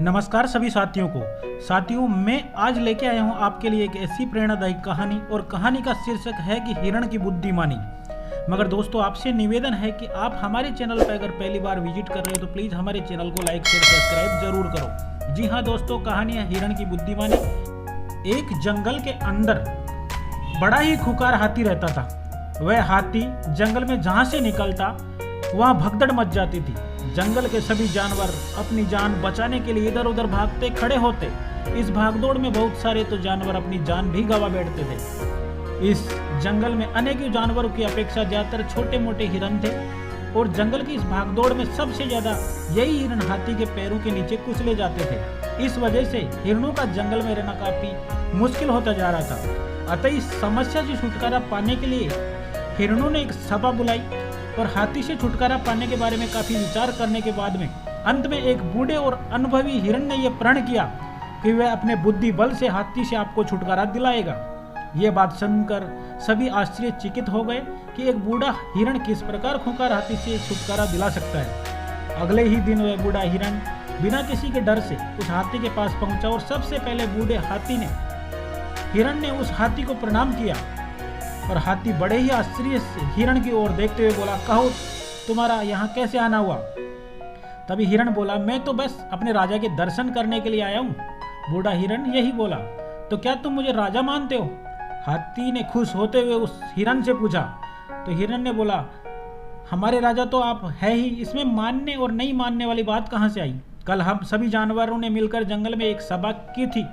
नमस्कार सभी साथियों को। साथियों, मैं आज लेके आया हूँ आपके लिए एक ऐसी प्रेरणादायी कहानी, और कहानी का शीर्षक है कि हिरण की बुद्धिमानी। मगर दोस्तों, आपसे निवेदन है कि आप हमारे चैनल पर अगर पहली बार विजिट कर रहे हो तो प्लीज़ हमारे चैनल को लाइक शेयर सब्सक्राइब जरूर करो। जी हाँ दोस्तों, कहानी है हिरण की बुद्धिमानी। एक जंगल के अंदर बड़ा ही खूंखार हाथी रहता था। वह हाथी जंगल में जहाँ से निकलता वहाँ भगदड़ मच जाती थी। जंगल के सभी जानवर अपनी जान बचाने के लिए इधर उधर भागते खड़े होते। इस भागदौड़ में बहुत सारे तो जानवर अपनी जान भी गंवा बैठते थे। इस जंगल में अनेकों जानवरों की अपेक्षा ज्यादातर छोटे मोटे हिरन थे, और जंगल की इस भागदौड़ में सबसे ज्यादा यही हिरन हाथी के पैरों के नीचे कुचले जाते थे। इस वजह से हिरणों का जंगल में रहना काफी मुश्किल होता जा रहा था। अतः इस समस्या से छुटकारा पाने के लिए हिरणों ने एक सभा बुलाई, और हाथी से छुटकारा पाने के बारे में काफी विचार करने के बाद में अंत में एक बूढ़े और अनुभवी हिरण ने यह प्रण किया कि वह अपने बुद्धि बल से हाथी से आपको छुटकारा दिलाएगा। यह बात सुनकर सभी आश्चर्यचकित हो गए कि एक बूढ़ा हिरण किस प्रकार खूंखार हाथी से छुटकारा दिला सकता है। अगले ही दिन वह बूढ़ा हिरण बिना किसी के डर से उस हाथी के पास पहुंचा, और सबसे पहले बूढ़े हिरण ने उस हाथी को प्रणाम किया। और हाथी बड़े ही आश्चर्य से हिरण की ओर देखते हुए बोला, कहो तुम्हारा यहाँ कैसे आना हुआ? तभी हिरण बोला, मैं तो बस अपने राजा के दर्शन करने के लिए आया हूँ। बूढ़ा हिरण यही बोला, तो क्या तुम मुझे राजा मानते हो? हाथी ने खुश होते हुए उस हिरण से पूछा। तो हिरण ने बोला, हमारे राजा तो आप है ही, इसमें मानने और नहीं मानने वाली बात कहाँ से आई? कल हम सभी जानवरों ने मिलकर जंगल में एक सभा की थी,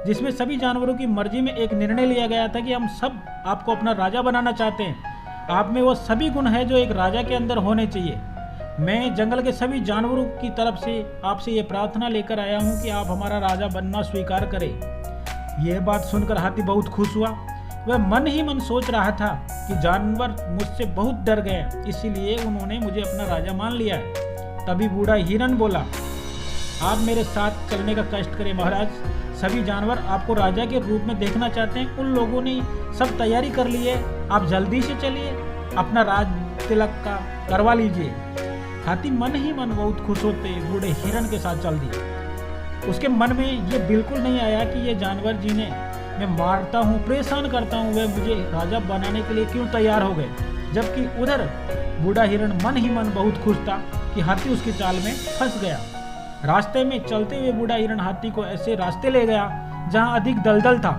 जिसमें सभी जानवरों की मर्जी में एक निर्णय लिया गया था कि हम सब आपको अपना राजा बनाना चाहते हैं। आप में वो सभी गुण हैं जो एक राजा के अंदर होने चाहिए। मैं जंगल के सभी जानवरों की तरफ से आपसे ये प्रार्थना लेकर आया हूँ कि आप हमारा राजा बनना स्वीकार करें। यह बात सुनकर हाथी बहुत खुश हुआ। वह मन ही मन सोच रहा था कि जानवर मुझसे बहुत डर गए, इसीलिए उन्होंने मुझे अपना राजा मान लिया है। तभी बूढ़ा हिरण बोला, आप मेरे साथ चलने का कष्ट करें महाराज। सभी जानवर आपको राजा के रूप में देखना चाहते हैं। उन लोगों ने सब तैयारी कर ली है, आप जल्दी से चलिए, अपना राज तिलक का करवा लीजिए। हाथी मन ही मन बहुत खुश होते बूढ़े हिरण के साथ चल दिया। उसके मन में ये बिल्कुल नहीं आया कि ये जानवर जिन्हें मैं मारता हूँ, परेशान करता हूँ, वे मुझे राजा बनाने के लिए क्यों तैयार हो गए। जबकि उधर बूढ़ा हिरण मन ही मन बहुत खुश था कि हाथी उसकी चाल में फंस गया। रास्ते में चलते हुए बूढ़ा हिरण हाथी को ऐसे रास्ते ले गया जहां अधिक दलदल था।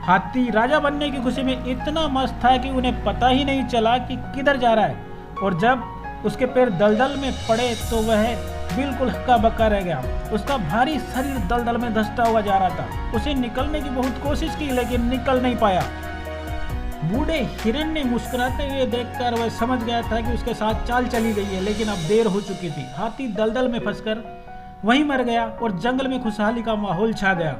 हाथी राजा बनने की खुशी में इतना मस्त था कि उन्हें पता ही नहीं चला कि किधर जा रहा है, और जब उसके पैर दलदल में पड़े तो वह बिल्कुल हक्का बक्का रह गया। उसका भारी शरीर दलदल में धंसता हुआ जा रहा था। उसे निकलने की बहुत कोशिश की, लेकिन निकल नहीं पाया। बूढ़े हिरण ने मुस्कुराते हुए देखकर वह समझ गया था कि उसके साथ चाल चली गई है, लेकिन अब देर हो चुकी थी। हाथी दलदल में फंसकर वहीं मर गया, और जंगल में खुशहाली का माहौल छा गया।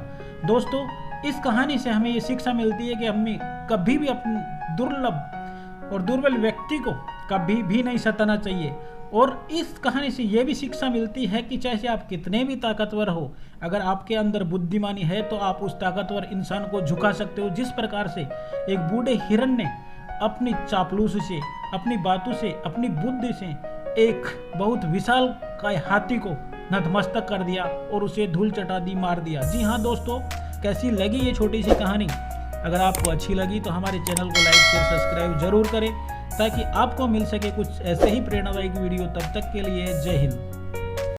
दोस्तों, इस कहानी से हमें ये शिक्षा मिलती है कि हमें कभी भी अपने दुर्लभ और दुर्बल व्यक्ति को कभी भी नहीं सताना चाहिए। और इस कहानी से ये भी शिक्षा मिलती है कि चाहे आप कितने भी ताकतवर हो, अगर आपके अंदर बुद्धिमानी है तो आप उस ताकतवर इंसान को झुका सकते हो। जिस प्रकार से एक बूढ़े हिरण ने अपनी चापलूसी से, अपनी बातों से, अपनी बुद्धि से एक बहुत विशाल काय हाथी को नतमस्तक कर दिया और उसे धूल चटा दी, मार दिया। जी हाँ दोस्तों, कैसी लगी ये छोटी सी कहानी? अगर आपको अच्छी लगी तो हमारे चैनल को लाइक शेयर सब्सक्राइब जरूर करें, ताकि आपको मिल सके कुछ ऐसे ही प्रेरणादायक वीडियो। तब तक के लिए जय हिंद।